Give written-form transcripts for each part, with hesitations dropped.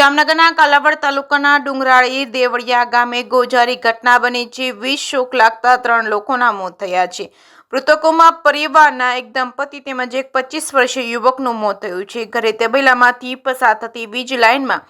જામનગરના કાલાવડ તાલુકાના ડુંગરાળી દેવળિયા ગામે ગોઝારી ઘટના બની છે। 20 શોક લાગતા 3 લોકોના મોત થયા છે। મૃતકોમાં પરિવારના એક દંપતી તેમજ એક 25 વર્ષીય યુવકનું મોત થયું છે। ઘરે તબેલામાંથી પસાર થતી વીજ લાઇનમાં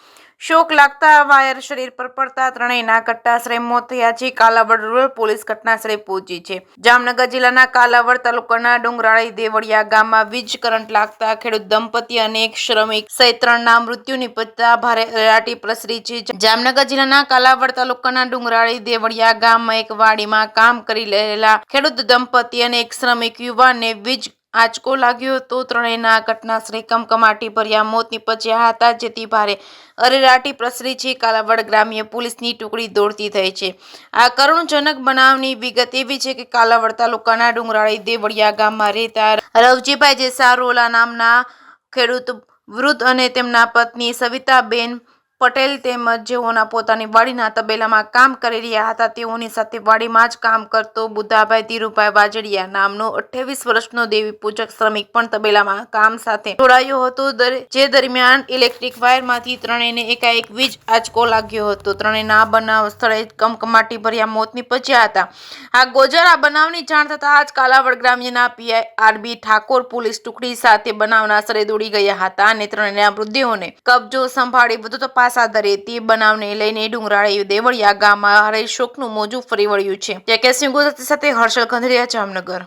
શોક લાગતા વાયર શરીર પર પડતા ત્રણેયના ઘટનાસ્થળે મોત થયા છે। કાલાવડ રૂરલ પોલીસ ઘટનાસ્થળે પહોંચી છે। જામનગર જિલ્લાના કાલાવડ તાલુકાના ડુંગરાળી દેવળિયા ગામમાં વીજ કરંટ લાગતા ખેડૂત દંપતી અને એક શ્રમિક સહિત 3ના મૃત્યુ નિપજતા ભારે અરેરાટી પ્રસરી છે। જામનગર જિલ્લાના કાલાવડ તાલુકાના ડુંગરાળી દેવળિયા ગામમાં એક વાડીમાં કામ કરી રહેલા ખેડૂત દંપતી અને એક શ્રમિક યુવાનને વીજ આંચકો લાગ્યો હતો। ત્રણેયના ઘટનાસ્થળે કમકમાટી ભર્યા મોત નિપજ્યા હતા, જેથી ભારે અરેરાટી પ્રસરી છે। કાલાવડ ગ્રામ્ય પોલીસની ટુકડી દોડતી થઈ છે। આ કરુણજનક બનાવની વિગત એવી છે કે કાલાવડ તાલુકાના ડુંગરાળી દેવળિયા ગામમાં રહેતા રવજીભાઈ જેસારોલા નામના ખેડૂત વૃદ્ધ અને તેમના પત્ની સવિતાબેન પટેલ તેમજ જેઓના પોતાની વાડીના તબેલામાં કામ કરી રહ્યા હતા, તેઓની સાથે વાડીમાં જ કામ કરતો બુધાભાઈ ધીરુભાઈ વાજડિયા નામનો 28 વર્ષનો દેવી પૂજક શ્રમિક પણ તબેલામાં કામ સાથે જોડાયો હતો, જે દરમિયાન ઇલેક્ટ્રિક વાયરમાંથી ત્રણેયને એકાએક વીજ આંચકો લાગ્યો હતો। ત્રણેયના બનાવ સ્થળે કમકમાટી ભર્યા મોત નિપજ્યા હતા। આ ગોઝારા બનાવની જાણ થતાં જ કાલાવડ ગ્રામ્યના પીઆઈ આરબી ઠાકોર પોલીસ ટુકડી સાથે બનાવના સ્થળે દોડી ગયા હતા અને ત્રણેયના મૃતદેહોને કબજો સંભાળી વધુ તપાસ હાથ ધરી। તે બનાવને લઈને ડુંગરાળી દેવળિયા ગામમાં હારે શોકનું મોજું ફરી વળ્યું છે। જય કે સિંહ ગુજરાતી સાથે હર્ષલ કંધરિયા, જામનગર।